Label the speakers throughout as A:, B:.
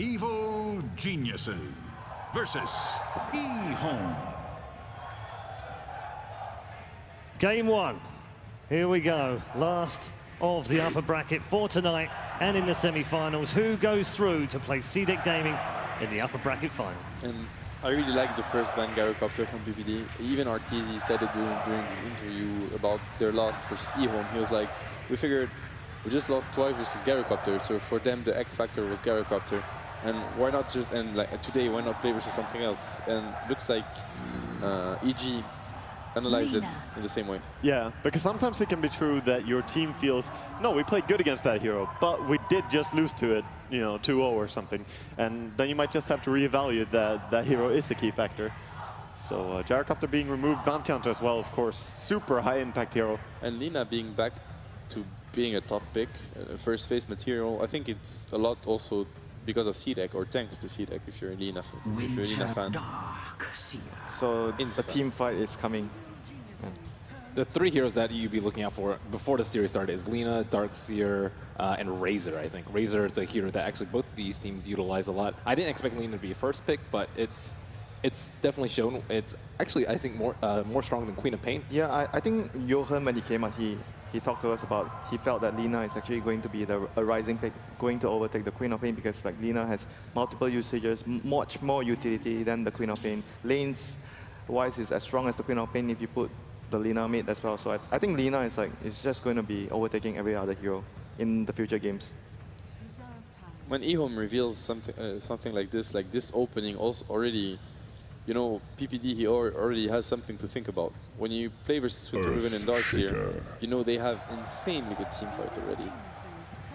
A: Evil Geniuses versus Ehome.
B: Game one. Here we go. Last of the upper bracket for tonight and in the semi-finals. Who goes through to play CDEC Gaming in the upper bracket final?
C: And I really like the first ban Gyrocopter from PPD. Even Arteezy said it during this interview about their loss versus Ehome. He was like, we figured we just lost twice versus Gyrocopter, so for them the X factor was Gyrocopter. And why not just, and like today, why not play versus something else? And looks like EG analyzed it in the same way.
D: Yeah, because sometimes it can be true that your team feels, no, we played good against that hero, but we did just lose to it, you know, 2-0 or something. And then you might just have to reevaluate that that hero is a key factor. So Gyrocopter being removed, Bounty Hunter as well, of course, super high impact hero. And
C: Lina being back to being a top pick, first phase material, I think it's a lot also because of CDEC, or thanks to CDEC if you're a Lina fan.
E: So the team fight is coming. Yeah.
F: The three heroes that you'd be looking out for before the series started is Lina, Darkseer, and Razor, I think. Razor is a hero that actually both of these teams utilize a lot. I didn't expect Lina to be a first pick, but it's definitely shown. It's actually, I think, more strong than Queen of Pain.
E: Yeah, I think Johan, when he came out, he talked to us about he felt that Lina is actually going to be a rising pick, going to overtake the Queen of Pain because like Lina has multiple usages, much more utility than the Queen of Pain. Lanes wise is as strong as the Queen of Pain if you put the Lina mid as well. So I think Lina is just going to be overtaking every other hero in the future games.
C: When Ehome reveals something like this opening also already, you know, PPD, he already has something to think about. When you play versus Winterhaven and Darkseer, you know they have insanely good team fight already.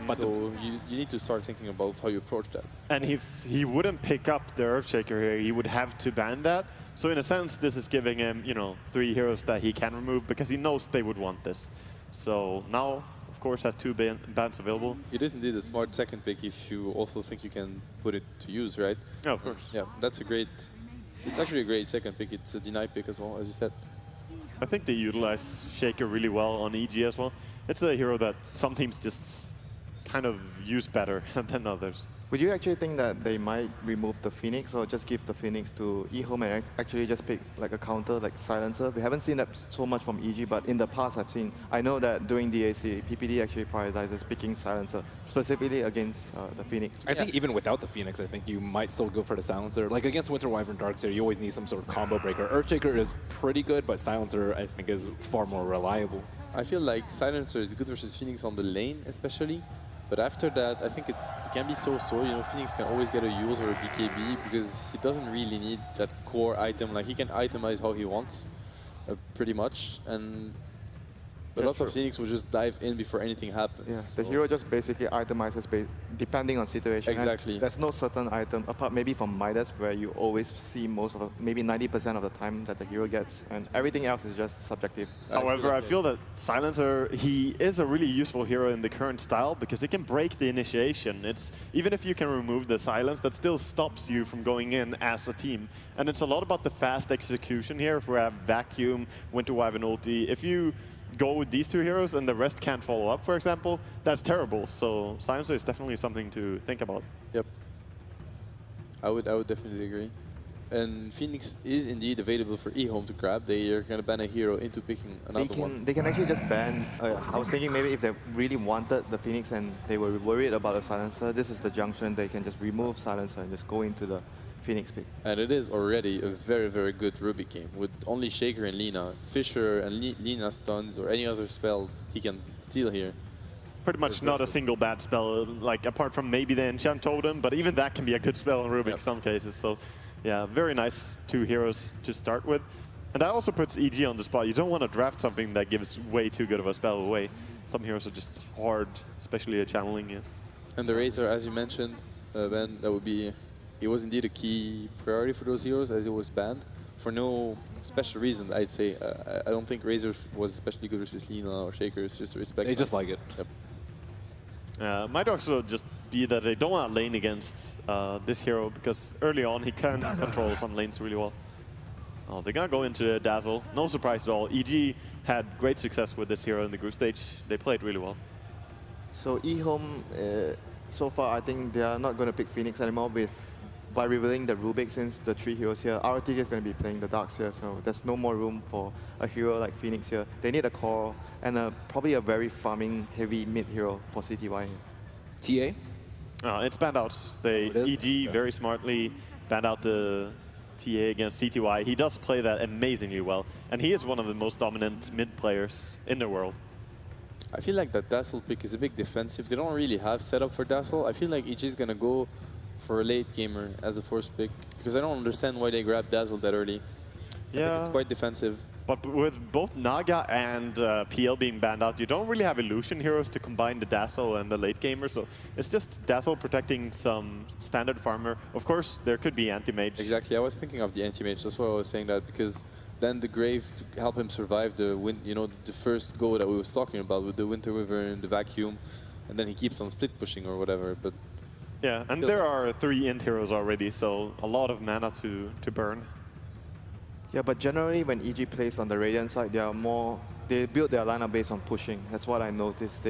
C: But so you need to start thinking about how you approach that.
D: And if he wouldn't pick up the Earthshaker here, he would have to ban that. So in a sense, this is giving him, you know, 3 heroes that he can remove because he knows they would want this. So now, of course, has 2 bans available.
C: It is indeed a smart second pick if you also think you can put it to use, right?
D: Yeah, of course.
C: Yeah, that's a great. It's actually a great second pick. It's a deny pick as well, as you said.
D: I think they utilize Shaker really well on EG as well. It's a hero that some teams just kind of use better than others.
E: Would you actually think that they might remove the Phoenix or just give the Phoenix to Ehome and actually just pick like a counter, like Silencer? We haven't seen that so much from EG, but in the past I know that during DAC, PPD actually prioritizes picking Silencer, specifically against the Phoenix.
F: I think even without the Phoenix, I think you might still go for the Silencer. Like against Winter Wyvern Darkseer, you always need some sort of combo breaker. Earthshaker is pretty good, but Silencer, I think, is far more reliable.
C: I feel like Silencer is good versus Phoenix on the lane, especially. But after that, I think it can be so-so. You know, Phoenix can always get a use or a BKB because he doesn't really need that core item. Like, he can itemize how he wants, pretty much. And lots of Phoenix will just dive in before anything happens.
E: Yeah, the hero just basically itemizes depending on situation.
C: Exactly.
E: And there's no certain item, apart maybe from Midas, where you always see maybe 90% of the time that the hero gets, and everything else is just subjective.
D: However, I feel that Silencer, he is a really useful hero in the current style because he can break the initiation. It's even if you can remove the silence, that still stops you from going in as a team. And it's a lot about the fast execution here. If we have Vacuum, Winter Wyvern ulti, if you go with these 2 heroes and the rest can't follow up, for example, that's terrible. So Silencer is definitely something to think about.
C: Yep. I would definitely agree. And Phoenix is indeed available for Ehome to grab. They are going to ban a hero into picking another one.
E: They can actually just ban. I was thinking maybe if they really wanted the Phoenix and they were worried about a Silencer, this is the junction. They can just remove Silencer and just go into the Phoenix pick.
C: And it is already a very, very good Rubik game with only Shaker and Lina. Fisher and Lina stuns or any other spell he can steal here.
D: Pretty much not a single bad spell, like apart from maybe the Enchant Totem, but even that can be a good spell in Rubik in some cases. So yeah, very nice 2 heroes to start with. And that also puts EG on the spot. You don't want to draft something that gives way too good of a spell away. Some heroes are just hard, especially channeling it.
C: And the Razor, as you mentioned, Ben, that would be. It was indeed a key priority for those heroes as it was banned. For no special reason, I'd say. I don't think Razor was especially good versus Lina or Shaker. It's just respect.
F: They just like it.
C: Yep.
D: Might also just be that they don't want to lane against this hero because early on he can control some lanes really well. Oh, they're going to go into Dazzle. No surprise at all. EG had great success with this hero in the group stage. They played really well.
E: So Ehome, so far, I think they are not going to pick Phoenix anymore by revealing the Rubik, since the 3 heroes here. RTK is going to be playing the Darks here, so there's no more room for a hero like Phoenix here. They need a core and probably a very farming heavy mid hero for CTY here.
F: TA?
D: It's banned out. They
F: it is?
D: EG very smartly banned out the TA against CTY. He does play that amazingly well, and he is one of the most dominant mid players in the world.
C: I feel like that Dazzle pick is a big defensive. They don't really have setup for Dazzle. I feel like EG is going to go for a late gamer as the first pick, because I don't understand why they grabbed Dazzle that early. I think it's quite defensive.
D: But with both Naga and PL being banned out, you don't really have illusion heroes to combine the Dazzle and the late gamer, so it's just Dazzle protecting some standard farmer. Of course, there could be anti-mage.
C: Exactly, I was thinking of the anti-mage. That's why I was saying that, because then the Grave to help him survive the the first go that we was talking about with the Winter Wyvern, the Vacuum, and then he keeps on split pushing or whatever. But
D: yeah, and there are 3 int heroes already, so a lot of mana to burn.
E: Yeah, but generally when EG plays on the Radiant side, they build their lineup based on pushing. That's what I noticed.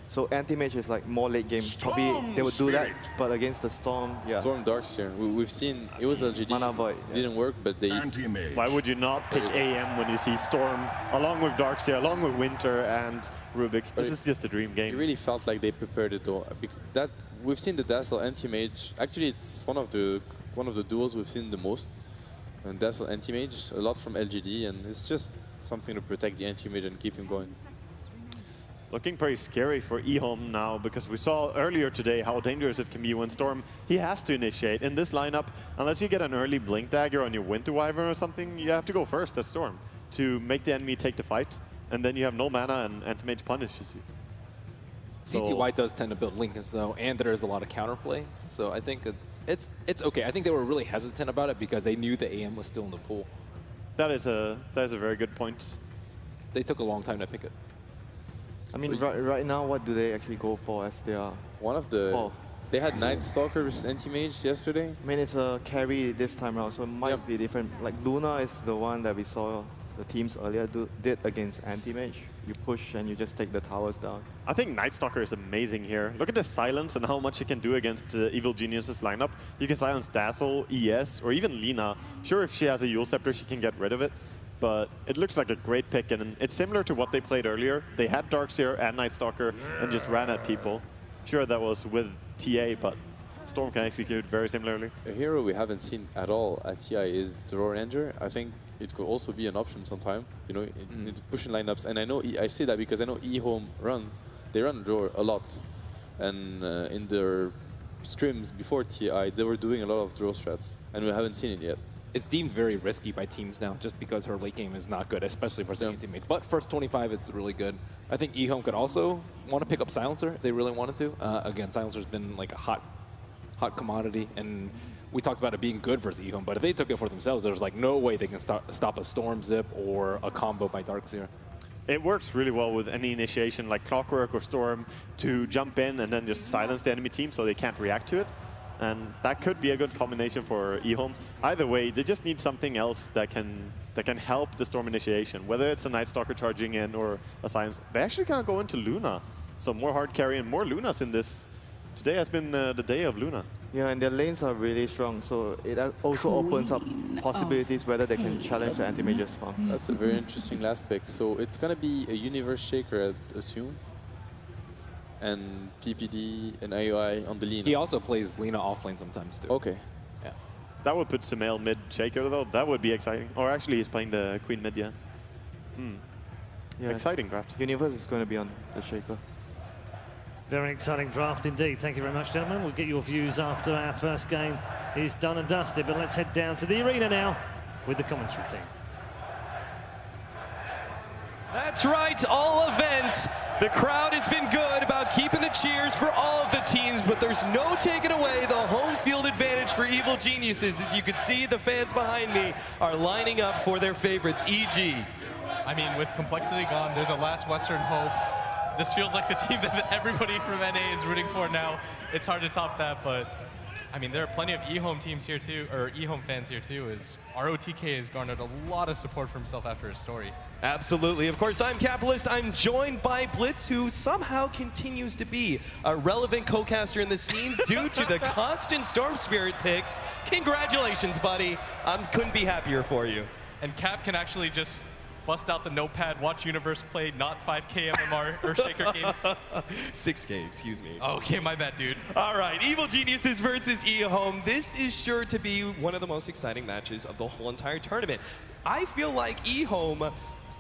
E: So anti-mage is like more late game. Probably they would do that, but against the Storm, yeah.
C: Storm Darkseer, we've seen it was LGD.
E: Mana Void,
C: didn't work, but they.
A: Anti-mage.
D: Why would you not pick AM when you see Storm, along with Darkseer, along with Winter and Rubik? This is just a dream
C: It
D: game.
C: really felt like they prepared it though. That we've seen the Dazzle anti-mage. Actually, it's one of the duos we've seen the most. And Dazzle anti-mage, a lot from LGD, and it's just something to protect the anti-mage and keep him going.
D: Looking pretty scary for Ehome now, because we saw earlier today how dangerous it can be when Storm, he has to initiate. In this lineup, unless you get an early Blink Dagger on your Winter Wyvern or something, you have to go first as Storm to make the enemy take the fight, and then you have no mana and anti-mage punishes you.
F: CTY does tend to build Lincolns though, and there is a lot of counterplay, so I think it's okay. I think they were really hesitant about it because they knew the AM was still in the pool.
D: That is a very good point.
F: They took a long time to pick it.
E: I mean, right now, what do they actually go for as their
C: One of the
E: core?
C: they had Night Stalker versus anti-mage yesterday.
E: I mean, it's a carry this time around, so it might
C: Yep.
E: be different. Like Luna is the one that we saw the teams earlier did against anti-mage. You push and you just take the towers down.
D: I think Night Stalker is amazing here. Look at the silence and how much he can do against Evil Genius's lineup. You can silence Dazzle, ES, or even Lina. Sure, if she has a Yule Scepter, she can get rid of it. But it looks like a great pick, and it's similar to what they played earlier. They had Darkseer and Night Stalker and just ran at people. Sure, that was with TA, but Storm can execute very similarly.
C: A hero we haven't seen at all at TI is the Raw Ranger. I think it could also be an option sometime, in pushing lineups. And I know I say that because I know Ehome they run draw a lot, and in their scrims before TI, they were doing a lot of draw strats, and we haven't seen it yet.
F: It's deemed very risky by teams now just because her late game is not good, especially versus anti-mage. But first 25, it's really good. I think Ehome could also want to pick up Silencer if they really wanted to. Again, Silencer's been like a hot commodity, and we talked about it being good versus Ehome, but if they took it for themselves, there's like no way they can stop a Storm Zip or a combo by Darkseer.
D: It works really well with any initiation like Clockwork or Storm to jump in and then just silence the enemy team so they can't react to it. And that could be a good combination for Ehome. Either way, they just need something else that can help the Storm initiation, whether it's a Night Stalker charging in or a silence. They actually can go into Luna. So more hard carry and more Lunas in this. Today has been the day of Luna.
E: Yeah, and their lanes are really strong, so it also opens up possibilities whether they can challenge the anti-mage's farm.
C: That's a very interesting last pick. So it's going to be a Universe Shaker, I'd assume, and PPD and IOI on the Lina.
F: He also plays Lina offlane sometimes too.
C: Okay.
F: Yeah.
D: That would put Sumail mid Shaker though. That would be exciting. Or actually he's playing the Queen mid, yeah.
E: Yeah,
D: Exciting draft.
E: Universe is going to be on the Shaker.
B: Very exciting draft indeed. Thank you very much, gentlemen. We'll get your views after our first game is done and dusted. But let's head down to the arena now with the commentary team.
G: That's right, all events. The crowd has been good about keeping the cheers for all of the teams, but there's no taking away the home field advantage for Evil Geniuses. As you can see, the fans behind me are lining up for their favorites, EG.
H: I mean, with Complexity gone, they're the last Western hope. This feels like the team that everybody from NA is rooting for now. It's hard to top that, but I mean, there are plenty of Ehome teams here too, or Ehome fans here too, as ROTK has garnered a lot of support for himself after his story.
G: Absolutely. Of course, I'm Capitalist. I'm joined by Blitz, who somehow continues to be a relevant co-caster in the scene due to the constant Storm Spirit picks. Congratulations, buddy. I couldn't be happier for you.
H: And Cap can actually just bust out the notepad, watch Universe play not 5K MMR Earthshaker games.
G: 6K, excuse me.
H: Okay, my bad, dude.
G: All right, Evil Geniuses versus Ehome. This is sure to be one of the most exciting matches of the whole entire tournament. I feel like Ehome,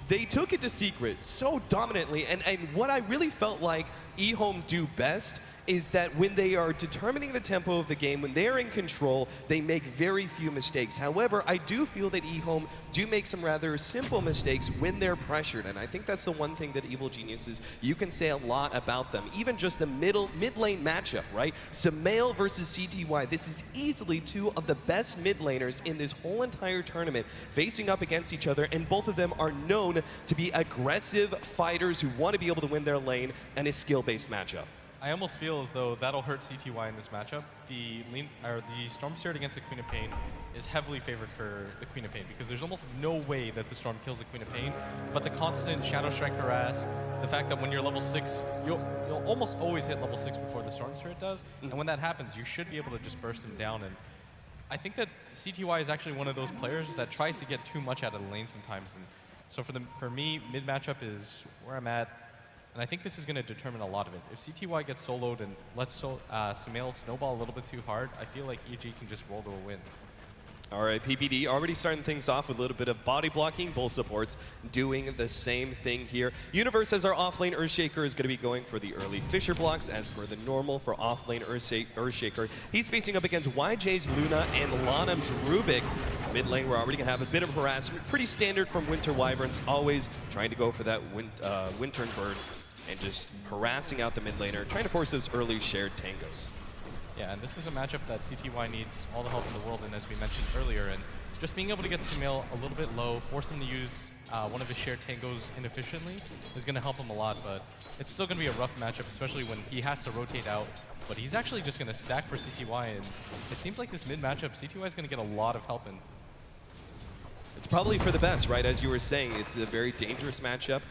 G: they took it to secret so dominantly, and what I really felt like Ehome do best is that when they are determining the tempo of the game, when they are in control, they make very few mistakes. However, I do feel that Ehome do make some rather simple mistakes when they're pressured, and I think that's the one thing that Evil Geniuses, you can say a lot about them. Even just the mid-lane matchup, right? Sumail versus CTY, this is easily two of the best mid laners in this whole entire tournament facing up against each other, and both of them are known to be aggressive fighters who want to be able to win their lane, and a skill-based matchup.
H: I almost feel as though that'll hurt CTY in this matchup. The Storm Spirit against the Queen of Pain is heavily favored for the Queen of Pain because there's almost no way that the Storm kills the Queen of Pain, but the constant Shadow Strike harass, the fact that when you're level 6, you'll almost always hit level 6 before the Storm Spirit does, and when that happens, you should be able to just burst him down. And I think that CTY is actually one of those players that tries to get too much out of the lane sometimes, and so for me, mid matchup is where I'm at. And I think this is going to determine a lot of it. If CTY gets soloed and lets Sumail snowball a little bit too hard, I feel like EG can just roll to a win.
G: All right, PPD already starting things off with a little bit of body blocking. Both supports doing the same thing here. Universe, as our offlane Earthshaker, is going to be going for the early Fisher blocks as per the normal for offlane Earthshaker. He's facing up against YJ's Luna and Lanam's Rubik. Mid lane, we're already going to have a bit of harassment. Pretty standard from Winter Wyverns, always trying to go for that Winter Bird and just harassing out the mid laner, trying to force those early shared tangos.
H: Yeah, and this is a matchup that CTY needs all the help in the world, and as we mentioned earlier, and just being able to get Sumail a little bit low, force him to use one of his shared tangos inefficiently is going to help him a lot, but it's still going to be a rough matchup, especially when he has to rotate out. But he's actually just going to stack for CTY, and it seems like this mid matchup, CTY is going to get a lot of help in.
G: It's probably for the best, right? As you were saying, it's a very dangerous matchup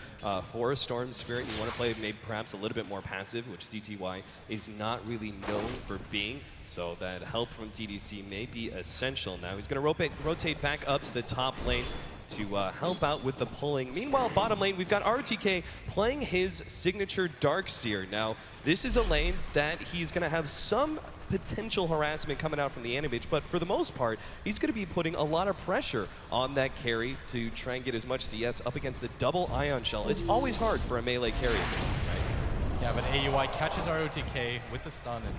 G: for a Storm Spirit. You want to play maybe perhaps a little bit more passive, which CTY is not really known for being. So that help from DDC may be essential now. He's going to rotate back up to the top lane to help out with the pulling. Meanwhile, bottom lane, we've got RTK playing his signature Darkseer. Now, this is a lane that he's going to have some potential harassment coming out from the Animage, but for the most part, he's going to be putting a lot of pressure on that carry to try and get as much CS up against the double Ion Shell. It's always hard for a melee carry at this point, right?
H: Yeah, but AUI catches ROTK with the stun and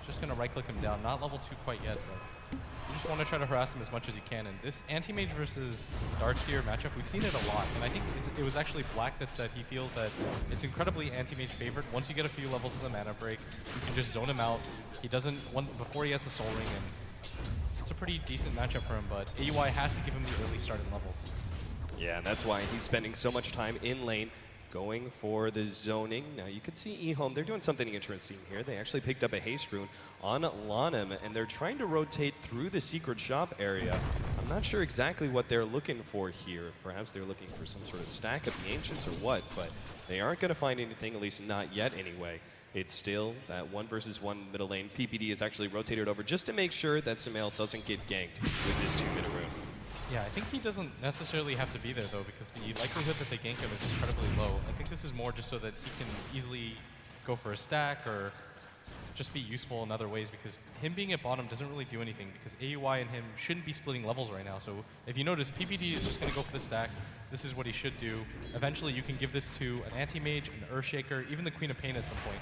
H: just going to right-click him down. Not level 2 quite yet, but you just want to try to harass him as much as you can. And this Anti-Mage versus Darkseer matchup, we've seen it a lot. And I think it was actually Black that said he feels that it's incredibly Anti-Mage favored. Once you get a few levels of the mana break, you can just zone him out. He doesn't, before he has the Soul Ring, and it's a pretty decent matchup for him, but AUI has to give him the early start in levels.
G: Yeah, and that's why he's spending so much time in lane, going for the zoning. Now you can see Ehome, they're doing something interesting here. They actually picked up a haste rune on Lanam, and they're trying to rotate through the secret shop area. I'm not sure exactly what they're looking for here. Perhaps they're looking for some sort of stack of the Ancients or what, but they aren't going to find anything, at least not yet anyway. It's still that 1 versus 1 middle lane. PPD is actually rotated over just to make sure that Sumail doesn't get ganked with this 2-minute rune.
H: Yeah, I think he doesn't necessarily have to be there, though, because the likelihood that they gank him is incredibly low. I think this is more just so that he can easily go for a stack or just be useful in other ways, because him being at bottom doesn't really do anything, because AUI and him shouldn't be splitting levels right now. So if you notice, PPD is just going to go for the stack. This is what he should do. Eventually, you can give this to an Anti-Mage, an Earthshaker, even the Queen of Pain at some point.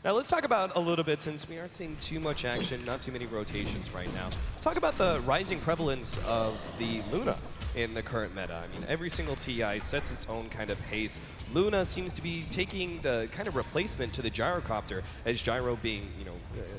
G: Now let's talk about a little bit, since we aren't seeing too much action, not too many rotations right now. Talk about the rising prevalence of the Luna in the current meta. I mean, every single TI sets its own kind of pace. Luna seems to be taking the kind of replacement to the Gyrocopter, as Gyro being,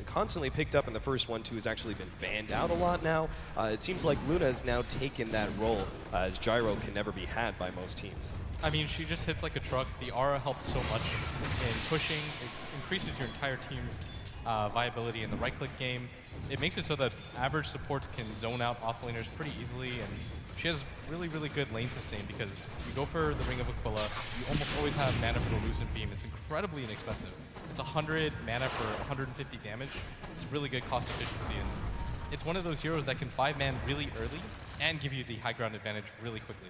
G: constantly picked up in the first 1-2 has actually been banned out a lot now. It seems like Luna has now taken that role, as Gyro can never be had by most teams.
H: I mean, she just hits like a truck. The aura helps so much in pushing. It increases your entire team's viability in the right-click game. It makes it so that average supports can zone out off-laners pretty easily, and she has really, really good lane sustain because you go for the Ring of Aquila, you almost always have mana for the Lucent Beam. It's incredibly inexpensive. It's 100 mana for 150 damage. It's really good cost efficiency, and it's one of those heroes that can 5-man really early and give you the high ground advantage really quickly.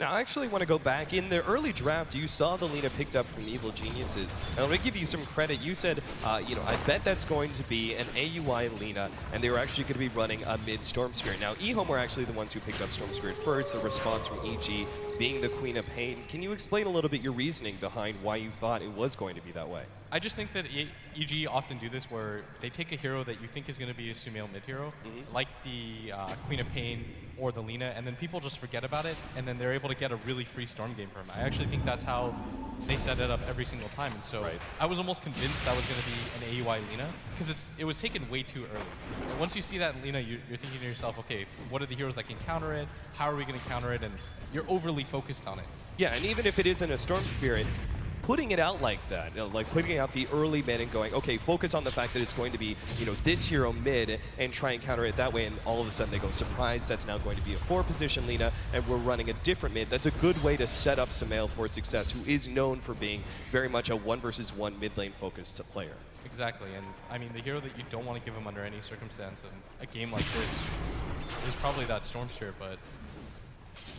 G: Now, I actually want to go back. In the early draft, you saw the Lina picked up from Evil Geniuses. And I'm going to give you some credit. You said, you know, I bet that's going to be an AUI Lina, and they were actually going to be running a mid Storm Spirit. Now, Ehome were actually the ones who picked up Storm Spirit first, the response from EG being the Queen of Pain. Can you explain a little bit your reasoning behind why you thought it was going to be that way?
H: I just think that EG often do this where they take a hero that you think is going to be a Sumail mid hero, like the Queen of Pain or the Lina, and then people just forget about it, and then they're able to get a really free Storm game from him. I actually think that's how they set it up every single time, and so I was almost convinced that was going to be an AUI Lina, because it was taken way too early. And once you see that Lina, you're thinking to yourself, okay, what are the heroes that can counter it? How are we going to counter it? And you're overly focused on it.
G: Yeah, and even if it isn't a Storm Spirit, putting it out like that, you know, like putting out the early mid and going, okay, focus on the fact that it's going to be, you know, this hero mid and try and counter it that way, and all of a sudden they go, surprise, that's now going to be a 4-position Lina, and we're running a different mid. That's a good way to set up Sumail for success, who is known for being very much a 1-versus-1 mid lane focused player.
H: Exactly, and I mean, the hero that you don't want to give him under any circumstance in a game like this is probably that Storm Spirit, but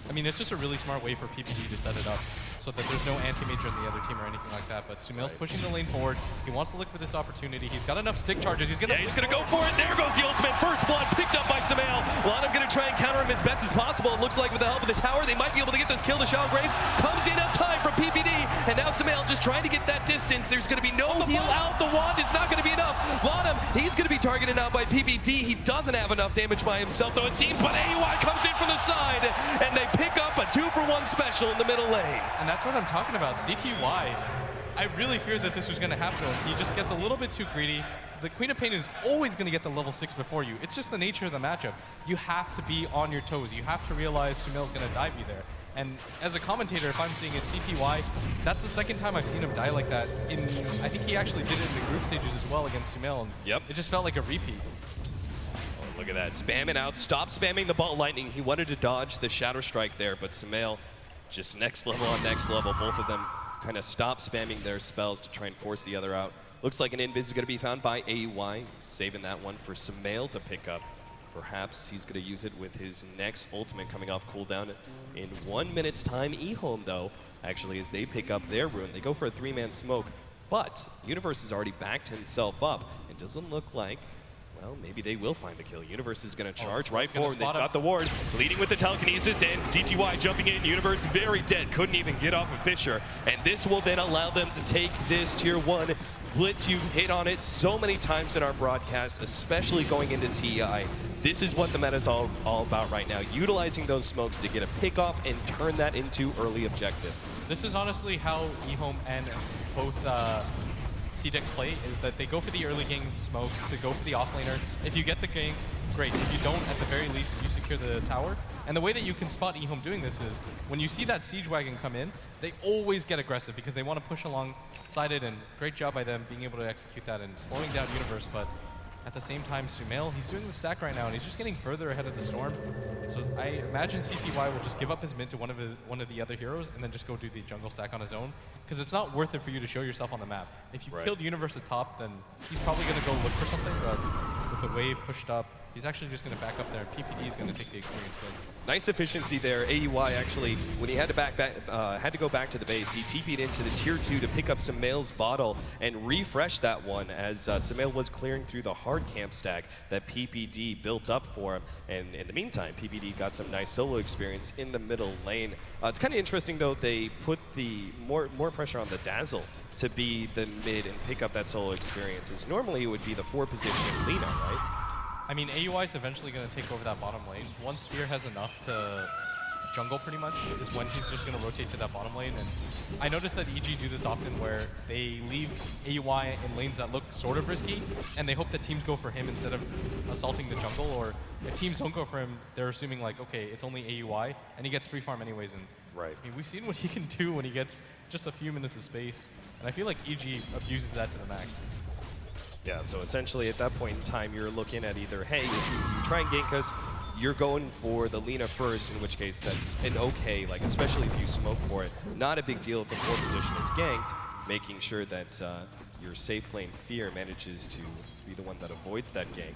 H: I mean, it's just a really smart way for PPD to set it up so that there's no anti-major in the other team or anything like that. But Sumail's pushing the lane forward. He wants to look for this opportunity. He's got enough stick charges. He's gonna
G: go for it. There goes the ultimate. First blood picked up by Sumail. Lanham gonna try and counter him as best as possible. It looks like with the help of the tower, they might be able to get this kill to Shellgrave. Comes in on time from PPD, and now Sumail just trying to get that distance. There's gonna be no heal out. The wand is not gonna be enough. Lanham, he's gonna be targeted out by PPD. He doesn't have enough damage by himself, though it seems, but AUI comes in from the side, and they pick up a 2-for-1 special in the middle lane.
H: And that's what I'm talking about. CTY, I really feared that this was going to happen to him. He just gets a little bit too greedy. The Queen of Pain is always going to get the level 6 before you. It's just the nature of the matchup. You have to be on your toes. You have to realize Sumail's going to dive you there. And as a commentator, if I'm seeing it CTY, that's the second time I've seen him die like that. I think he actually did it in the group stages as well against Sumail. And it just felt like a repeat.
G: Oh, look at that. Spamming out. Stop spamming the Ball Lightning. He wanted to dodge the Shadow Strike there, but Sumail just next level on next level. Both of them kind of stop spamming their spells to try and force the other out. Looks like an invis is going to be found by AUI, saving that one for Sumail to pick up. Perhaps he's going to use it with his next ultimate coming off cooldown in 1 minute's time. Ehome, though, actually, as they pick up their rune, they go for a 3-man smoke, but Universe has already backed himself up. It doesn't look like, well, maybe they will find the kill. Universe is going to charge right forward. They've got the ward, leading with the telekinesis, and CTY jumping in. Universe very dead, couldn't even get off of Fisher. And this will then allow them to take this tier 1 blitz. You hit on it so many times in our broadcast, especially going into TI. This is what the meta is all about right now, utilizing those smokes to get a pick off and turn that into early objectives.
H: This is honestly how Ehome and both CDEX play, is that they go for the early game smokes, to go for the offlaner. If you get the gank, great. If you don't, at the very least, you secure the tower. And the way that you can spot Ehome doing this is, when you see that siege wagon come in, they always get aggressive because they want to push alongside it, and great job by them being able to execute that and slowing down Universe. But at the same time, Sumail, he's doing the stack right now, and he's just getting further ahead of the Storm. So I imagine CTY will just give up his mid to one of the other heroes and then just go do the jungle stack on his own, because it's not worth it for you to show yourself on the map. If you killed Universe at top, then he's probably going to go look for something, but with the wave pushed up, he's actually just going to back up there. PPD is going to take the experience win.
G: Nice efficiency there. AUI actually, when he had to go back to the base, he TP'd into the tier 2 to pick up Sumail's bottle and refresh that one as Sumail was clearing through the hard camp stack that PPD built up for him. And in the meantime, PPD got some nice solo experience in the middle lane. It's kind of interesting though, they put the more pressure on the Dazzle to be the mid and pick up that solo experience, as normally it would be the 4-position Lina, right?
H: I mean, AUI is eventually going to take over that bottom lane. Once Sphere has enough to jungle pretty much, is when he's just going to rotate to that bottom lane. And I noticed that EG do this often where they leave AUI in lanes that look sort of risky, and they hope that teams go for him instead of assaulting the jungle. Or if teams don't go for him, they're assuming like, okay, it's only AUI, and he gets free farm anyways. And I mean, we've seen what he can do when he gets just a few minutes of space. And I feel like EG abuses that to the max.
G: Yeah, so essentially at that point in time, you're looking at either, hey, if you try and gank us, you're going for the Lina first, in which case that's an okay, like especially if you smoke for it. Not a big deal if the 4 position is ganked, making sure that your safe lane Fear manages to be the one that avoids that gank.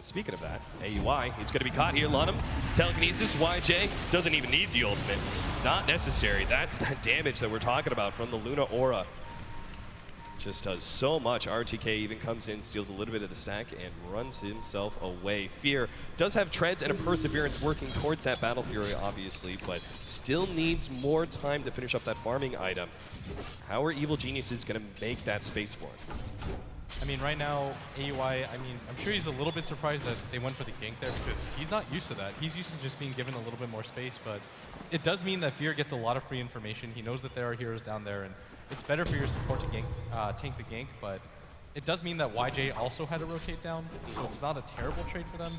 G: Speaking of that, AUI, he's going to be caught here. Lunham, telekinesis, YJ, doesn't even need the ultimate. Not necessary. That's the damage that we're talking about from the Luna Aura. Just does so much. RTK even comes in, steals a little bit of the stack, and runs himself away. Fear does have treads and a perseverance working towards that Battle Fury, obviously, but still needs more time to finish up that farming item. How are Evil Geniuses going to make that space for him?
H: I mean, right now, AUI, I mean, I'm sure he's a little bit surprised that they went for the gank there because he's not used to that. He's used to just being given a little bit more space, but it does mean that Fear gets a lot of free information. He knows that there are heroes down there, and it's better for your support to gank, tank the gank, but it does mean that YJ also had to rotate down, so it's not a terrible trade for them.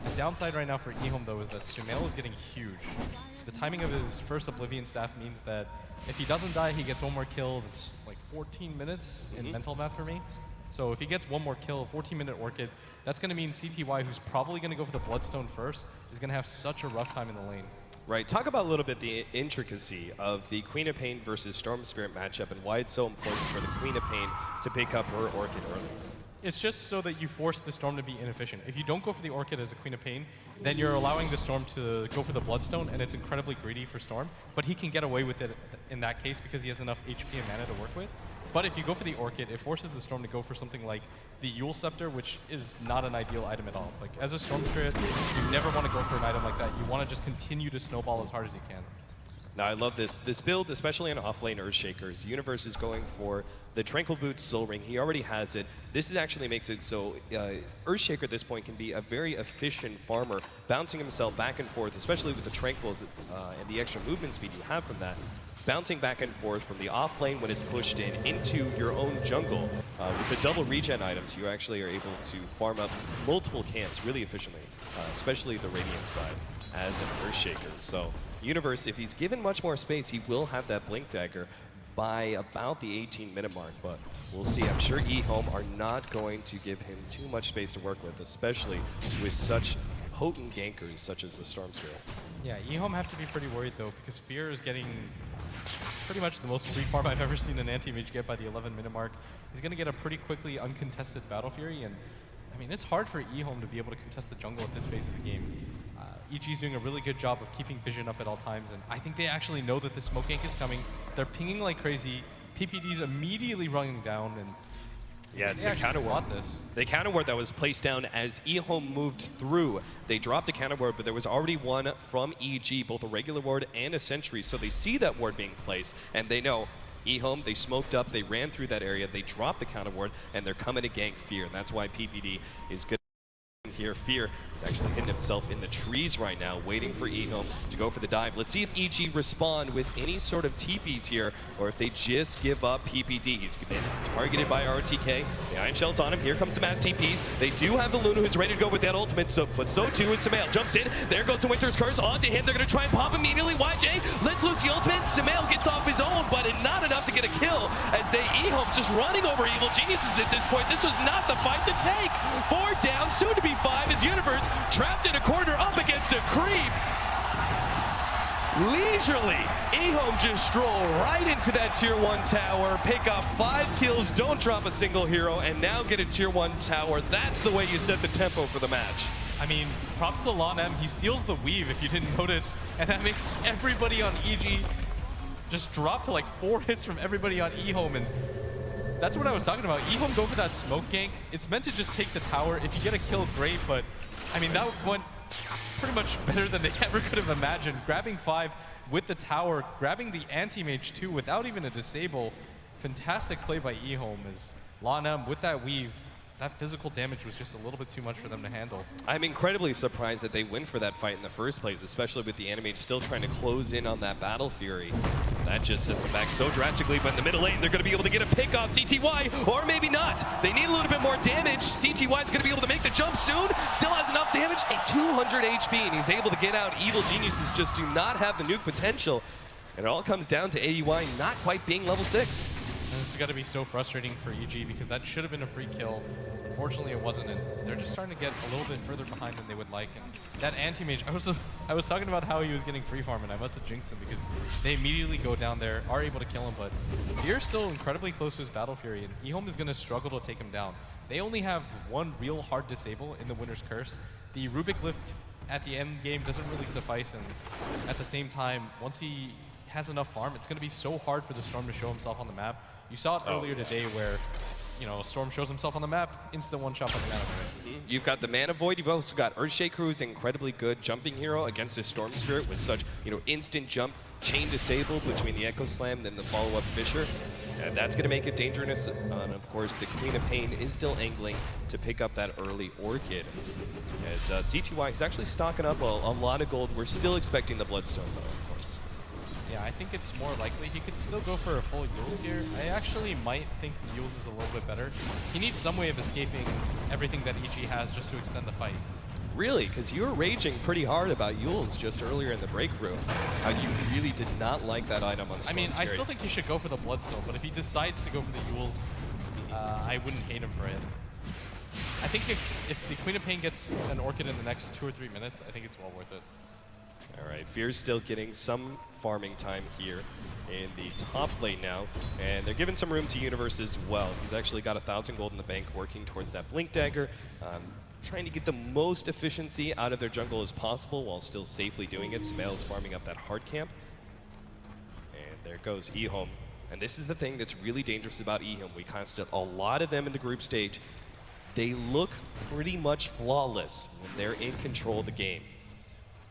H: The downside right now for Ehome, though, is that Sumail is getting huge. The timing of his first Oblivion staff means that if he doesn't die, he gets 1 more kill. It's like 14 minutes in mental math for me. So if he gets 1 more kill, 14-minute Orchid, that's going to mean CTY, who's probably going to go for the Bloodstone first, is going to have such a rough time in the lane.
G: Right, talk about a little bit the intricacy of the Queen of Pain versus Storm Spirit matchup and why it's so important for the Queen of Pain to pick up her Orchid early.
H: It's just so that you force the Storm to be inefficient. If you don't go for the Orchid as a Queen of Pain, then you're allowing the Storm to go for the Bloodstone, and it's incredibly greedy for Storm, but he can get away with it in that case because he has enough HP and mana to work with. But if you go for the Orchid, it forces the Storm to go for something like the Yule Scepter, which is not an ideal item at all. Like, as a Storm Spirit, you never want to go for an item like that. You want to just continue to snowball as hard as you can.
G: Now, I love this build, especially on off-lane Earthshakers. Universe is going for the Tranquil Boots Soul Ring. He already has it. This actually makes it so Earthshaker at this point can be a very efficient farmer, bouncing himself back and forth, especially with the Tranquils and the extra movement speed you have from that. Bouncing back and forth from the off lane when it's pushed in into your own jungle. With the double regen items, you actually are able to farm up multiple camps really efficiently, especially the Radiant side as an Earthshaker. So Universe, if he's given much more space, he will have that Blink Dagger by about the 18-minute mark, but we'll see. I'm sure Ehome are not going to give him too much space to work with, especially with such potent gankers such as the Storm Spirit.
H: Yeah, Ehome have to be pretty worried though, because Fear is getting pretty much the most free farm I've ever seen an anti-mage get by the 11-minute mark. He's going to get a pretty quickly uncontested Battle Fury, and I mean, it's hard for Ehome to be able to contest the jungle at this phase of the game. EG's doing a really good job of keeping vision up at all times, and I think they actually know that the smoke gank is coming. They're pinging like crazy. PPD's immediately running down, and
G: yeah, it's a counter ward. The counter ward that was placed down as Ehome moved through. They dropped a counter ward, but there was already one from EG, both a regular ward and a sentry. So they see that ward being placed, and they know Ehome, they smoked up, they ran through that area, they dropped the counter ward, and they're coming to gank Fear. And that's why PPD is good here. Fear is actually hitting himself in the trees right now, waiting for Ehome to go for the dive. Let's see if EG respond with any sort of TPs here, or if they just give up PPD. He's been targeted by RTK. The Iron Shell's on him. Here comes the mass TPs. They do have the Luna who's ready to go with that ultimate, but so too is Sumail. Jumps in. There goes the Winter's Curse onto him. They're going to try and pop immediately. YJ lets loose the ultimate. Sumail gets off his own, but not enough to get a kill as Ehome just running over Evil Geniuses at this point. This was not the fight to take. 4 down, soon to be 5 as Universe trapped in a corner up against a creep. Leisurely, Ehome just stroll right into that tier 1 tower, pick up 5 kills, don't drop a single hero, and now get a tier 1 tower. That's the way you set the tempo for the match.
H: I mean, props to LonM. He steals the weave, if you didn't notice, and that makes everybody on EG just drop to like 4 hits from everybody on Ehome, and that's what I was talking about. Ehome go for that smoke gank. It's meant to just take the tower. If you get a kill, great, but I mean, that went pretty much better than they ever could have imagined. Grabbing 5 with the tower, grabbing the anti-mage too without even a disable. Fantastic play by Ehome as LonM with that weave. That physical damage was just a little bit too much for them to handle.
G: I'm incredibly surprised that they went for that fight in the first place, especially with the Animage still trying to close in on that Battle Fury. That just sets them back so drastically, but in the middle lane, they're going to be able to get a pick off CTY, or maybe not. They need a little bit more damage. CTY is going to be able to make the jump soon. Still has enough damage, a 200 HP, and he's able to get out. Evil Geniuses just do not have the nuke potential. And it all comes down to AUI not quite being level 6.
H: And this has got to be so frustrating for EG because that should have been a free kill. Unfortunately, it wasn't, and they're just starting to get a little bit further behind than they would like. And that anti-mage, I was talking about how he was getting free farm, and I must have jinxed him because they immediately go down there, are able to kill him, but Fear's still incredibly close to his Battle Fury, and Ehome is going to struggle to take him down. They only have one real hard disable in the Winner's Curse. The Rubik Lift at the end game doesn't really suffice, and at the same time, once he has enough farm, it's going to be so hard for the Storm to show himself on the map. You saw it earlier today where, you know, Storm shows himself on the map, instant one-shot by the Mana Void.
I: You've got the Mana Void, you've also got Earthshaker, who's an incredibly good jumping hero against a Storm Spirit with such, you know, instant jump, chain disable between the Echo Slam and then the follow-up Fissure. And that's going to make it dangerous. And of course, the Queen of Pain is still angling to pick up that early Orchid. As CTY is actually stocking up a lot of gold. We're still expecting the Bloodstone, though, of course.
H: Yeah, I think it's more likely he could still go for a full Yules here. I actually might think Yules is a little bit better. He needs some way of escaping everything that EG has just to extend the fight.
I: Really? Because you were raging pretty hard about Yules just earlier in the break room. How you really did not like that item on Storm
H: I mean,
I: Spirit.
H: I still think he should go for the Bloodstone, but if he decides to go for the Yules, I wouldn't hate him for it. I think if the Queen of Pain gets an Orchid in the next 2 or 3 minutes, I think it's well worth it.
I: All right, Fear's still getting some farming time here in the top lane now, and they're giving some room to Universe as well. He's actually got 1,000 gold in the bank working towards that Blink Dagger, trying to get the most efficiency out of their jungle as possible while still safely doing it. Sumail's farming up that hard camp. And there goes Ehome. And this is the thing that's really dangerous about Ehome. We constant a lot of them in the group stage. They look pretty much flawless when they're in control of the game.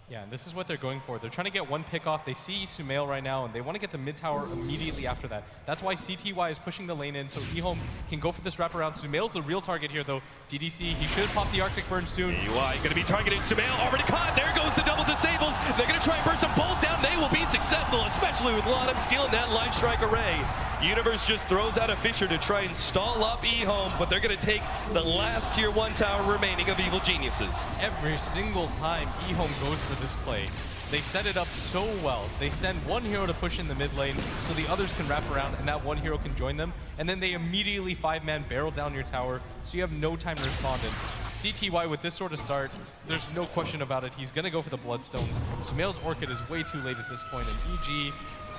H: Yeah, and this is what they're going for. They're trying to get one pick off. They see Sumail right now, and they want to get the mid tower immediately after that. That's why CTY is pushing the lane in, so Ehome can go for this wraparound. Sumail's the real target here, though. DDC, he should pop the Arctic Burn soon.
I: EY going to be targeting Sumail, already caught. There goes the double disables. They're going to try and burst them both down. They will be successful, especially with Lanham stealing that line strike array. Universe just throws out a Fissure to try and stall up Ehome, but they're going to take the last tier 1 tower remaining of Evil Geniuses.
H: Every single time Ehome goes for this play, they set it up so well. They send one hero to push in the mid lane so the others can wrap around and that one hero can join them, and then they immediately 5-man barrel down your tower so you have no time to respond. And CTY with this sort of start, there's no question about it. He's going to go for the Bloodstone. Sumail's Orchid is way too late at this point, and EG,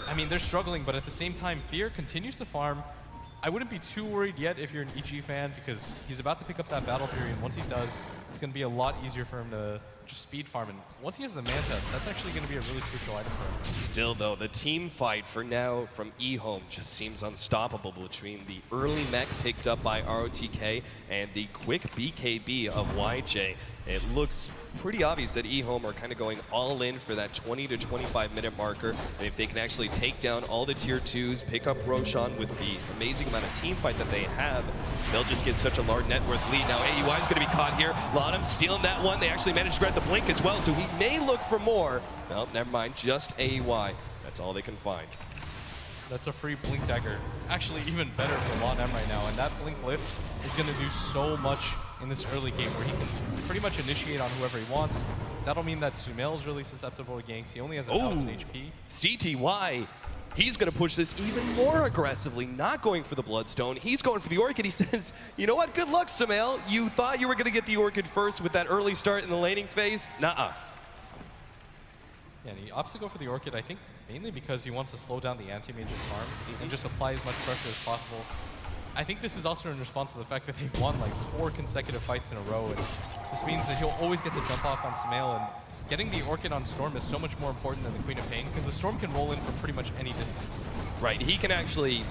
H: I mean, they're struggling, but at the same time, Fear continues to farm. I wouldn't be too worried yet if you're an EG fan because he's about to pick up that Battle Fury, and once he does, it's going to be a lot easier for him to just speed farm. And once he has the Manta, that's actually going to be a really crucial item for him.
I: Still, though, the team fight for now from Ehome just seems unstoppable between the early mech picked up by ROTK and the quick BKB of YJ. It looks pretty obvious that Ehome are kind of going all in for that 20 to 25 minute marker. And if they can actually take down all the tier 2s, pick up Roshan with the amazing amount of team fight that they have, they'll just get such a large net worth lead. Now AUI is going to be caught here. Lanham stealing that one. They actually managed to grab the blink as well, so he may look for more. No, never mind, just AUI. That's all they can find.
H: That's a free Blink Dagger. Actually, even better for Lon M right now. And that Blink Lift is going to do so much in this early game where he can pretty much initiate on whoever he wants. That'll mean that Sumail is really susceptible to ganks. He only has 1,000 HP.
I: CTY, he's going to push this even more aggressively, not going for the Bloodstone. He's going for the Orchid. He says, you know what, good luck, Sumail. You thought you were going to get the Orchid first with that early start in the laning phase? Nuh-uh.
H: Yeah, and he opts to go for the Orchid, I think, mainly because he wants to slow down the anti-mage's farm and just apply as much pressure as possible. I think this is also in response to the fact that they've won like 4 consecutive fights in a row, and this means that he'll always get the jump off on Sumail, and getting the Orchid on Storm is so much more important than the Queen of Pain because the Storm can roll in from pretty much any distance.
I: Right, he can actually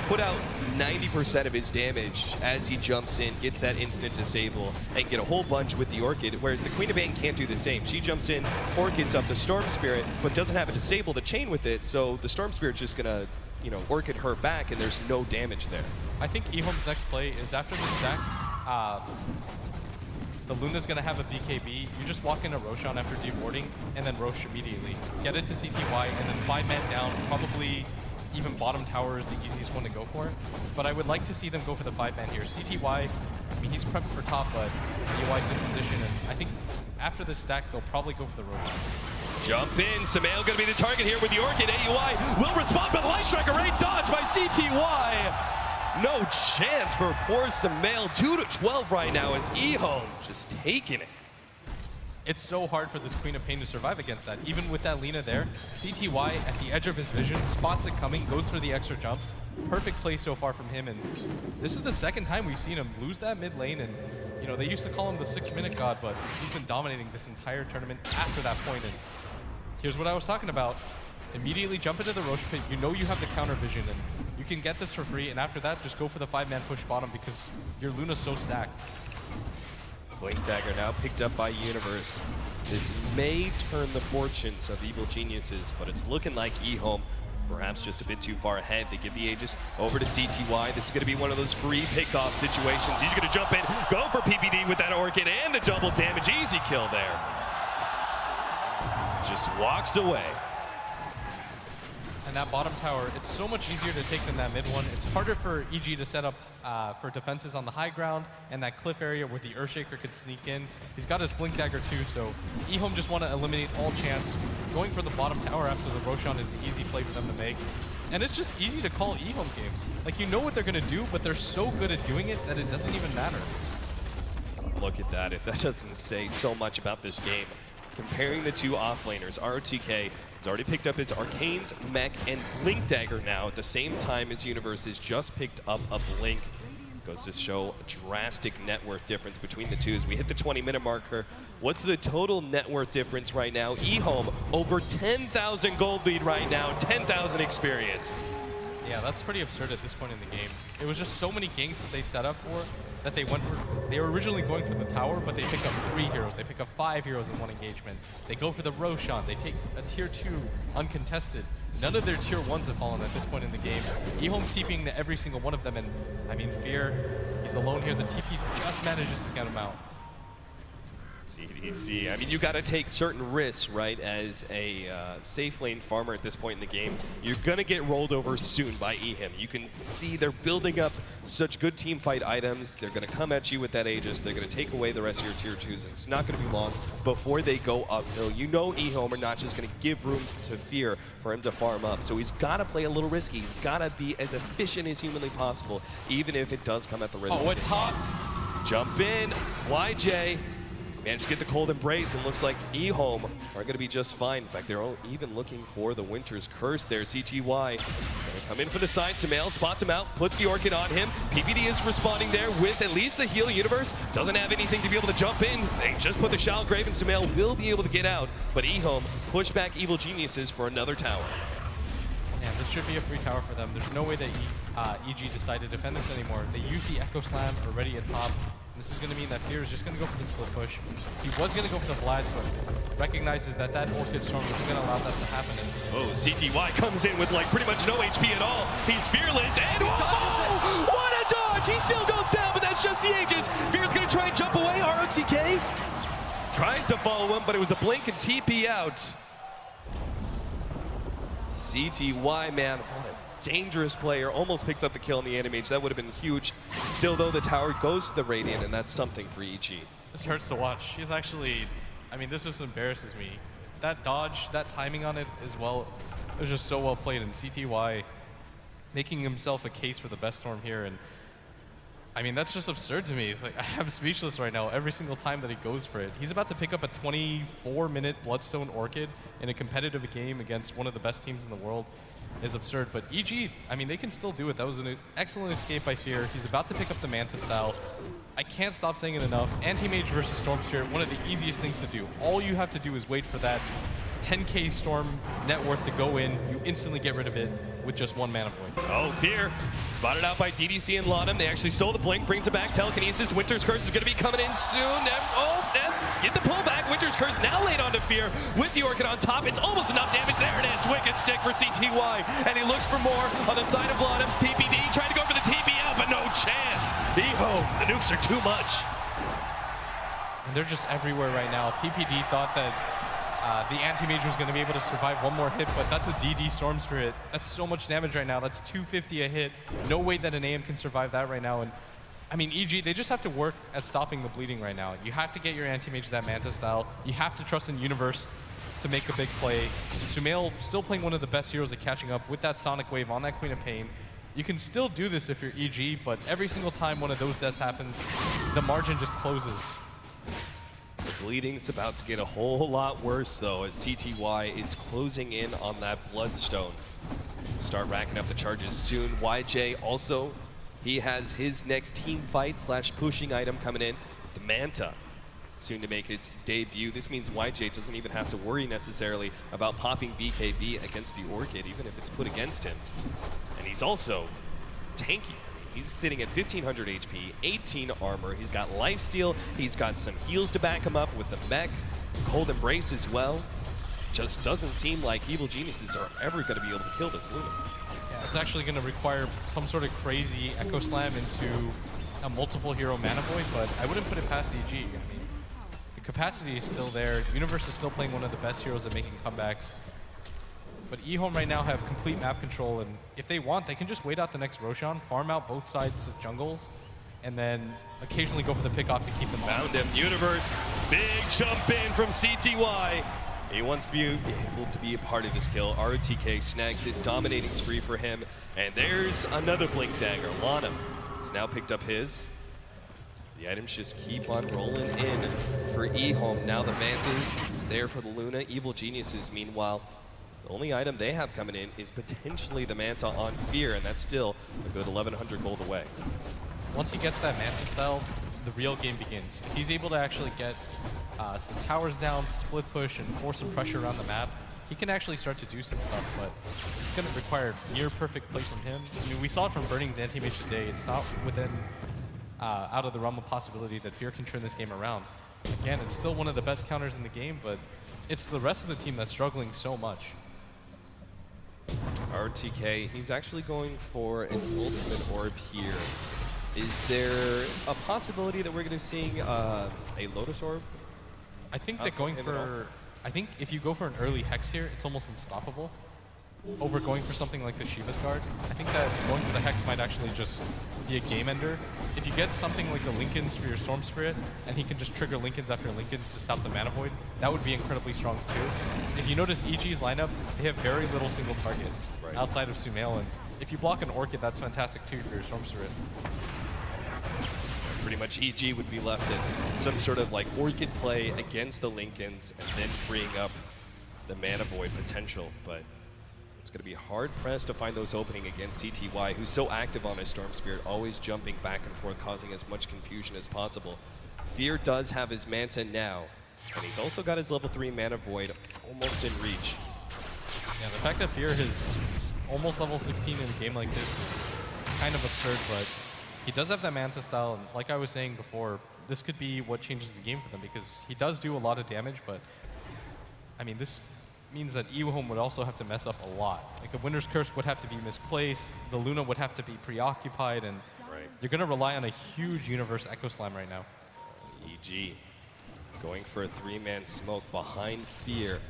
I: put out 90% of his damage as he jumps in, gets that instant disable, and get a whole bunch with the Orchid, whereas the Queen of Pain can't do the same. She jumps in, Orchid's up the Storm Spirit, but doesn't have a disable to chain with it, so the Storm Spirit's just gonna, you know, Orchid her back, and there's no damage there.
H: I think Ehome's next play is after the stack, the Luna's going to have a BKB. You just walk into Roshan after dewarding, and then Rosh immediately. Get it to CTY, and then 5-man down. Probably even bottom tower is the easiest one to go for. But I would like to see them go for the 5-man here. CTY, I mean, he's prepping for top, but EUI's in position, and I think after the stack, they'll probably go for the Roshan.
I: Jump in, Sumail gonna be the target here with the Orchid. AUI will respond, but the Light Strike array dodged by CTY. No chance for poor Sumail. 2-12 right now as Ehome just taking it.
H: It's so hard for this Queen of Pain to survive against that. Even with that Lina there, CTY at the edge of his vision, spots it coming, goes for the extra jump. Perfect play so far from him, and this is the second time we've seen him lose that mid lane, and you know, they used to call him the 6-minute god, but he's been dominating this entire tournament after that point, and here's what I was talking about. Immediately jump into the Roche pit, you know you have the counter vision, and you can get this for free, and after that, just go for the 5-man push bottom because your Luna's so stacked.
I: Blink Dagger now picked up by Universe. This may turn the fortunes of Evil Geniuses, but it's looking like Ehome perhaps just a bit too far ahead. They give the Aegis over to CTY. This is going to be one of those free pickoff situations. He's going to jump in, go for PPD with that Orchid and the double damage. Easy kill there. Just walks away.
H: And that bottom tower, it's so much easier to take than that mid one. It's harder for EG to set up for defenses on the high ground and that cliff area where the Earthshaker could sneak in. He's got his Blink Dagger too, so Ehome just want to eliminate all chance. Going for the bottom tower after the Roshan is the easy play for them to make. And it's just easy to call Ehome games. Like, you know what they're going to do, but they're so good at doing it that it doesn't even matter.
I: Look at that. If that doesn't say so much about this game. Comparing the two offlaners, ROTK has already picked up his Arcanes, Mech, and Blink Dagger now at the same time as Universe has just picked up a Blink. Goes to show a drastic net worth difference between the two as we hit the 20-minute marker. What's the total net worth difference right now? Ehome over 10,000 gold lead right now, 10,000 experience.
H: Yeah, that's pretty absurd at this point in the game. It was just so many ganks that they set up for that they went for. They were originally going for the tower, but they pick up 3 heroes. They pick up 5 heroes in one engagement. They go for the Roshan. They take a tier 2 uncontested. None of their tier 1s have fallen at this point in the game. Ehome's TPing to every single one of them, and I mean, Fear, he's alone here. The TP just manages to get him out.
I: CDC. I mean, you got to take certain risks, right? As a safe lane farmer at this point in the game, you're going to get rolled over soon by Ehome. You can see they're building up such good team fight items. They're going to come at you with that Aegis. They're going to take away the rest of your tier 2s, and it's not going to be long before they go uphill. You know Ehome are not just going to give room to Fear for him to farm up, so he's got to play a little risky. He's got to be as efficient as humanly possible, even if it does come at the risk.
H: Oh, it's hot.
I: Jump in, YJ. Managed to get the cold embrace, and looks like Ehome are going to be just fine. In fact, they're even looking for the Winter's Curse there. CTY going to come in for the side. Sumail spots him out, puts the Orchid on him. PPD is responding there with at least the heal. Universe doesn't have anything to be able to jump in. They just put the Shallow Grave, and Sumail will be able to get out. But Ehome push back Evil Geniuses for another tower.
H: Yeah, this should be a free tower for them. There's no way that EG decided to defend this anymore. They used the Echo Slam already at top. This is going to mean that Fear is just going to go for the split push. He was going to go for the Vlads, but recognizes that that Orchid Storm isn't going to allow that to happen.
I: Oh, CTY comes in with like pretty much no HP at all. He's fearless, and oh, what a dodge! He still goes down, but that's just the Aegis. Fear's going to try and jump away. ROTK tries to follow him, but it was a blink and TP out. CTY, man, what a dangerous player. Almost picks up the kill in the Animage. That would have been huge. Still, though, the tower goes to the Radiant, and that's something for EG.
H: This hurts to watch. He's actually, I mean, this just embarrasses me. That dodge, that timing on it as well, it was just so well played. And CTY making himself a case for the best Storm here. And I mean, that's just absurd to me. It's like, I'm speechless right now every single time that he goes for it. He's about to pick up a 24-minute Bloodstone Orchid in a competitive game against one of the best teams in the world. Is absurd, but EG, I mean, they can still do it. That was an excellent escape by Fear. He's about to pick up the Manta style. I can't stop saying it enough. Anti-Mage versus Storm Spirit, one of the easiest things to do. All you have to do is wait for that 10k Storm net worth to go in. You instantly get rid of it with just 1 mana point.
I: Oh, Fear spotted out by DDC and Laudanum. They actually stole the blink, brings it back. Telekinesis. Winter's Curse is going to be coming in soon. Get the pullback. Winter's Curse now laid onto Fear with the Orchid on top. It's almost enough damage. There it is. Wicked stick for CTY. And he looks for more on the side of Laudanum. PPD trying to go for the TP out, but no chance. Ehome, the nukes are too much.
H: And they're just everywhere right now. PPD thought that the Anti-Mage was going to be able to survive 1 more hit, but that's a DD Storm Spirit. That's so much damage right now. That's 250 a hit. No way that an AM can survive that right now. And I mean, EG, they just have to work at stopping the bleeding right now. You have to get your Anti-Mage that Manta style. You have to trust in Universe to make a big play. Sumail still playing one of the best heroes at catching up with that Sonic Wave on that Queen of Pain. You can still do this if you're EG, but every single time one of those deaths happens, the margin just closes.
I: The bleeding's about to get a whole lot worse, though, as CTY is closing in on that Bloodstone. Start racking up the charges soon. YJ also, he has his next team fight / pushing item coming in, the Manta, soon to make its debut. This means YJ doesn't even have to worry necessarily about popping BKB against the Orchid, even if it's put against him. And he's also tanky. He's sitting at 1500 HP, 18 armor. He's got lifesteal. He's got some heals to back him up with the mech, Cold Embrace as well. Just doesn't seem like Evil Geniuses are ever going to be able to kill this Luna.
H: Yeah, it's actually going to require some sort of crazy Echo Slam into a multiple hero mana void, but I wouldn't put it past EG. I mean, the capacity is still there. Universe is still playing one of the best heroes at making comebacks. But Ehome right now have complete map control, and if they want, they can just wait out the next Roshan, farm out both sides of jungles, and then occasionally go for the pick off to keep them on.
I: Found him, Universe. Big jump in from CTY. He wants to be able to be a part of this kill. ROTK snags it, dominating spree for him. And there's another Blink Dagger. Lana has now picked up his. The items just keep on rolling in for Ehome. Now the Manta is there for the Luna. Evil Geniuses, meanwhile, the only item they have coming in is potentially the Manta on Fear, and that's still a good 1100 gold away.
H: Once he gets that Manta style, the real game begins. If he's able to actually get some towers down, split push, and force some pressure around the map, he can actually start to do some stuff, but it's going to require near perfect play from him. I mean, we saw it from Burning's anti-mage today. It's not within out of the realm of possibility that Fear can turn this game around. Again, it's still one of the best counters in the game, but it's the rest of the team that's struggling so much.
I: RTK, he's actually going for an ultimate orb here. Is there a possibility that we're going to see a Lotus Orb?
H: I think that going for, I think if you go for an early Hex here, it's almost unstoppable. Over going for something like the Shiva's Guard, I think that going for the Hex might actually just be a game ender. If you get something like the Lincolns for your Storm Spirit, and he can just trigger Lincolns after Lincolns to stop the Mana Void, that would be incredibly strong too. If you notice EG's lineup, they have very little single target outside of Sumail, and if you block an Orchid, that's fantastic too for your Storm Spirit.
I: Pretty much EG would be left in some sort of like Orchid play against the Lincolns and then freeing up the Mana Void potential, but it's going to be hard-pressed to find those opening against CTY, who's so active on his Storm Spirit, always jumping back and forth, causing as much confusion as possible. Fear does have his Manta now, and he's also got his level 3 Mana Void almost in reach.
H: Yeah, the fact that Fear is almost level 16 in a game like this is kind of absurd, but he does have that Manta style, and like I was saying before, this could be what changes the game for them, because he does do a lot of damage, but I mean, this means that Ehome would also have to mess up a lot. Like a Winter's Curse would have to be misplaced, the Luna would have to be preoccupied, and you're going to rely on a huge Universe Echo Slam right now.
I: EG going for a 3-man smoke behind Fear.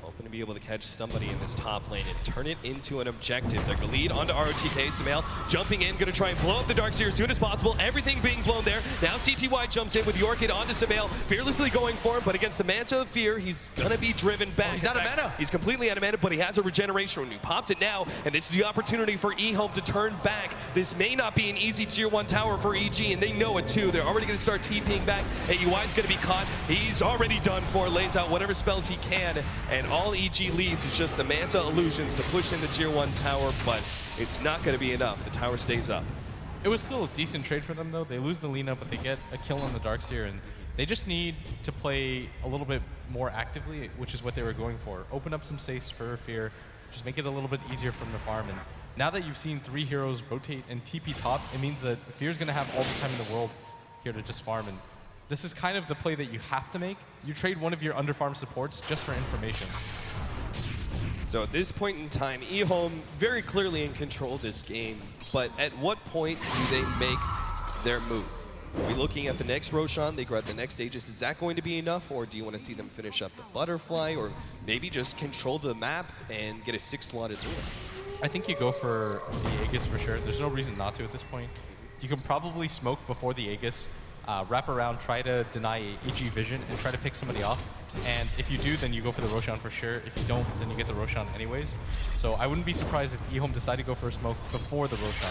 I: Hoping to be able to catch somebody in this top lane and turn it into an objective. They're going to lead onto ROTK. Sumail jumping in, going to try and blow up the Darkseer as soon as possible. Everything being blown there. Now CTY jumps in with the Orchid onto Sumail. Fearlessly going for him, but against the Manta of Fear, he's going to be driven back.
G: Oh, he's out of mana.
I: He's completely out of mana, but he has a regeneration rune. He pops it now, and this is the opportunity for Ehome to turn back. This may not be an easy tier 1 tower for EG, and they know it too. They're already going to start TPing back. AUI's going to be caught. He's already done for. Lays out whatever spells he can, and all EG leaves is just the Manta illusions to push in the tier 1 tower, but it's not going to be enough. The tower stays up.
H: It was still a decent trade for them though. They lose the Lina, but they get a kill on the Darkseer, and they just need to play a little bit more actively, which is what they were going for. Open up some space for Fear, just make it a little bit easier for him to farm. And now that you've seen 3 heroes rotate and TP top, it means that Fear's going to have all the time in the world here to just farm. And this is kind of the play that you have to make. You trade one of your underfarm supports just for information.
I: So at this point in time, Ehome very clearly in control of this game, but at what point do they make their move? Are we looking at the next Roshan, they grab the next Aegis, is that going to be enough, or do you want to see them finish up the Butterfly, or maybe just control the map and get a 6-slotted Luna?
H: I think you go for the Aegis for sure. There's no reason not to at this point. You can probably smoke before the Aegis. wrap around, try to deny EG vision, and try to pick somebody off. And if you do, then you go for the Roshan for sure. If you don't, then you get the Roshan anyways. So I wouldn't be surprised if Ehome decided to go for a smoke before the Roshan.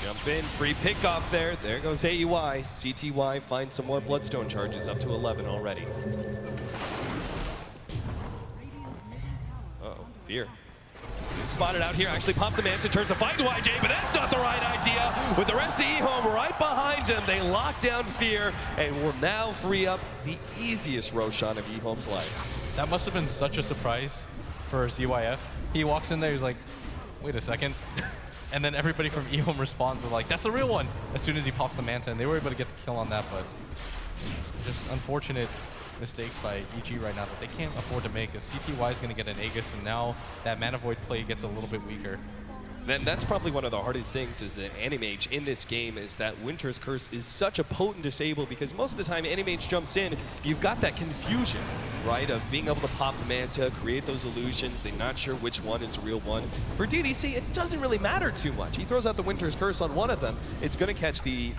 I: Jump in, free pick off there. There goes AUI. CTY finds some more Bloodstone charges, up to 11 already. Uh-oh, Fear. Spotted out here, actually pops a Manta, turns a fight to YJ, but that's not the right idea. With the rest of Ehome right behind him, they lock down Fear and will now free up the easiest Roshan of Ehome's life.
H: That must have been such a surprise for ZYF. He walks in there, he's like, wait a second. And then everybody from Ehome responds with like, that's the real one, as soon as he pops the Manta, and they were able to get the kill on that, but just unfortunate mistakes by EG right now that they can't afford to make, as CTY is going to get an Aegis, and now that Mana Void play gets a little bit weaker.
I: Then that's probably one of the hardest things as an Animage in this game, is that Winter's Curse is such a potent disable, because most of the time Animage jumps in, you've got that confusion, right, of being able to pop the Manta, create those illusions, they're not sure which one is the real one. For DDC, it doesn't really matter too much. He throws out the Winter's Curse on one of them, it's going to catch the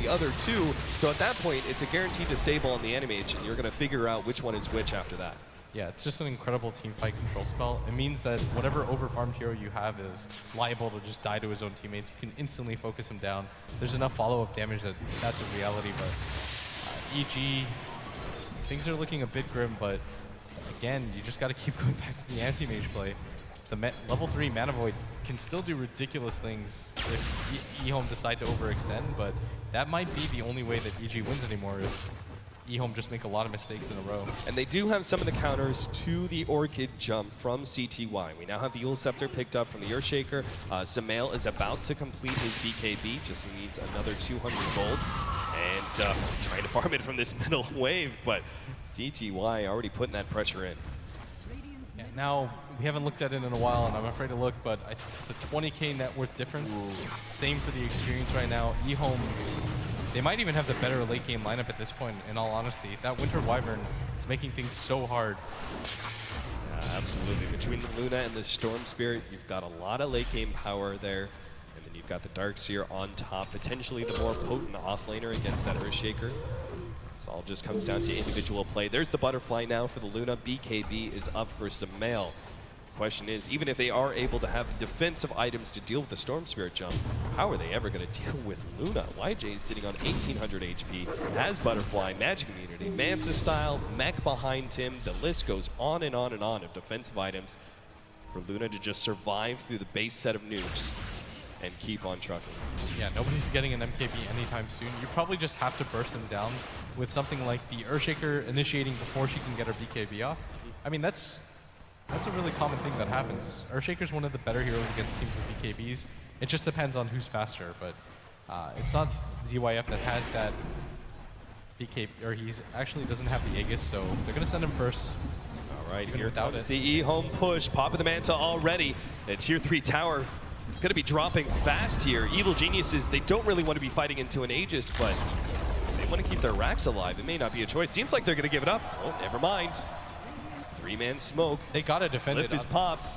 I: other two, so at that point, it's a guaranteed disable on the Animage, and you're going to figure out which one is which after that.
H: Yeah, it's just an incredible team fight control spell. It means that whatever overfarmed hero you have is liable to just die to his own teammates. You can instantly focus him down. There's enough follow-up damage that that's a reality, but EG, things are looking a bit grim, but again, you just got to keep going back to the anti-mage play. The level 3 Mana Void can still do ridiculous things if Ehome decide to overextend, but that might be the only way that EG wins anymore, if Ehome just make a lot of mistakes in a row.
I: And they do have some of the counters to the Orchid jump from CTY. We now have the Eul Scepter picked up from the Earthshaker. Samael is about to complete his BKB, just needs another 200 gold. And trying to farm it from this middle wave, but CTY already putting that pressure in.
H: Yeah, now, we haven't looked at it in a while, and I'm afraid to look, but it's a 20k net worth difference. Same for the experience right now. Ehome, they might even have the better late game lineup at this point, in all honesty. That Winter Wyvern is making things so hard.
I: Yeah, absolutely. Between the Luna and the Storm Spirit, you've got a lot of late game power there. And then you've got the Darkseer on top, potentially the more potent offlaner against that Earthshaker. So all just comes down to individual play. There's the Butterfly now for the Luna. BKB is up for Samael. Question is, even if they are able to have defensive items to deal with the Storm Spirit jump, how are they ever going to deal with Luna? YJ is sitting on 1800 HP, has Butterfly, Magic Immunity, Manta style, mech behind him. The list goes on and on and on of defensive items for Luna to just survive through the base set of nukes and keep on trucking.
H: Yeah, nobody's getting an MKB anytime soon. You probably just have to burst them down with something like the Earthshaker initiating before she can get her BKB off. I mean, that's a really common thing that happens. Earthshaker's one of the better heroes against teams with BKBs. It just depends on who's faster, but it's not ZYF that has that BKB, or he's actually doesn't have the Aegis, so they're going to send him first.
I: All right,
H: even
I: here
H: without
I: comes
H: it.
I: the Ehome push, popping the Manta already. The Tier 3 tower going to be dropping fast here. Evil Geniuses, they don't really want to be fighting into an Aegis, but they want to keep their racks alive. It may not be a choice. Seems like they're going to give it up. Oh, never mind. 3-man smoke.
H: They gotta defend
I: Lift
H: it.
I: his pops.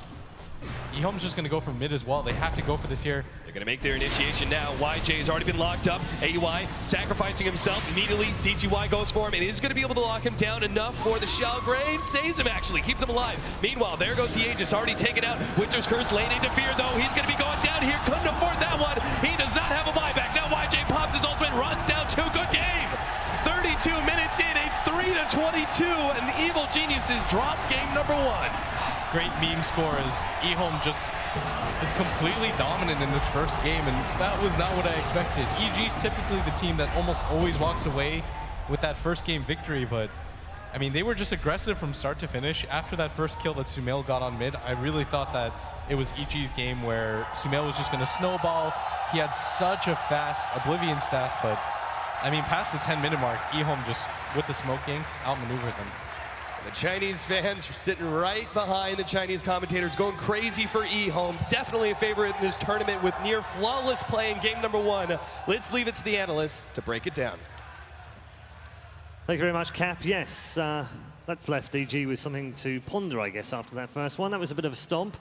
H: Ehome's just gonna go for mid as well. They have to go for this here.
I: They're gonna make their initiation now. YJ has already been locked up. AUI sacrificing himself immediately. CTY goes for him and is gonna be able to lock him down enough for the Shell Grave. Saves him actually, keeps him alive. Meanwhile, there goes the Aegis, already taken out. Winter's Curse lane into Fear though. He's gonna be going down here. Couldn't afford that one. He does not have a buyback. Now YJ pops his ultimate, runs down 2. Good game. 32 minutes in, it's 3-22, and Evil Geniuses drop game number 1.
H: Great meme score as Ehome just is completely dominant in this first game, and that was not what I expected. EG's typically the team that almost always walks away with that first game victory, but I mean, they were just aggressive from start to finish. After that first kill that Sumail got on mid, I really thought that it was EG's game where Sumail was just going to snowball. He had such a fast Oblivion staff, but I mean, past the 10-minute mark, Ehome just, with the smoke ganks, outmaneuvered them.
I: The Chinese fans are sitting right behind the Chinese commentators, going crazy for Ehome. Definitely a favorite in this tournament with near flawless play in game number 1. Let's leave it to the analysts to break it down.
B: Thank you very much, Cap. Yes, that's left EG with something to ponder, I guess, after that first one. That was a bit of a stomp.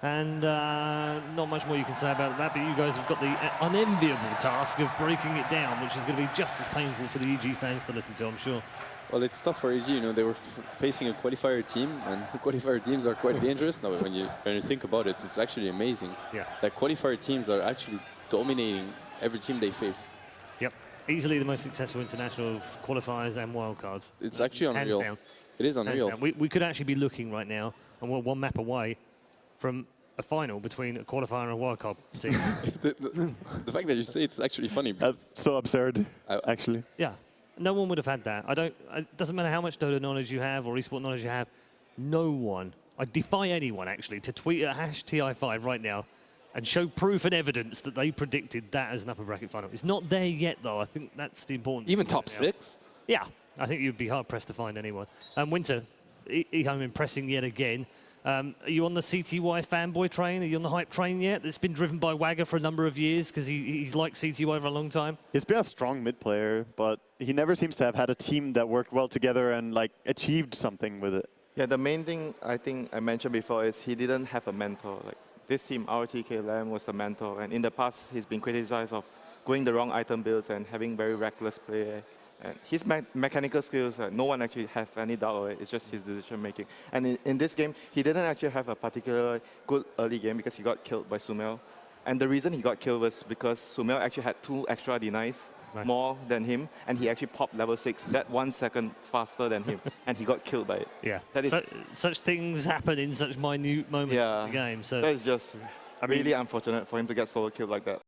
B: And not much more you can say about that, but you guys have got the unenviable task of breaking it down, which is going to be just as painful for the EG fans to listen to, I'm sure.
C: Well, it's tough for EG. You know, they were facing a qualifier team, and qualifier teams are quite dangerous. Now, when you think about it, it's actually amazing.
B: Yeah.
C: That qualifier teams are actually dominating every team they face.
B: Yep. Easily the most successful international of qualifiers and wildcards.
C: It's actually unreal.
B: Hands down.
C: It is
B: Hands
C: unreal.
B: down. We could actually be looking right now, and we're one map away from a final between a qualifier and a wildcard team.
C: The fact that you say it's actually funny.
D: That's so absurd, actually.
B: Yeah. No one would have had that. It doesn't matter how much Dota knowledge you have or esport knowledge you have. No one, I defy anyone actually, to tweet at #TI5 right now and show proof and evidence that they predicted that as an upper bracket final. It's not there yet, though. I think that's the important
F: Even
B: thing
F: top
B: right now.
F: 6?
B: Yeah, I think you'd be hard-pressed to find anyone. Winter, Ehome impressing yet again. Are you on the CTY fanboy train? Are you on the hype train yet? It's been driven by Wagger for a number of years because he's liked CTY for a long time.
D: He's been a strong mid player, but he never seems to have had a team that worked well together and like achieved something with it.
E: Yeah, the main thing I think I mentioned before is he didn't have a mentor. Like this team, RTK Lam was a mentor, and in the past he's been criticized of going the wrong item builds and having very reckless play. And his mechanical skills, no one actually have any doubt of it. It's just his decision making. And in this game, he didn't actually have a particular good early game because he got killed by Sumel. And the reason he got killed was because Sumel actually had 2 extra denies, more than him, and he actually popped level 6 that 1 second faster than him, and he got killed by it.
B: Yeah.
E: That is,
B: such things happen in such minute moments in the game. So
E: that is just really unfortunate for him to get solo killed like that.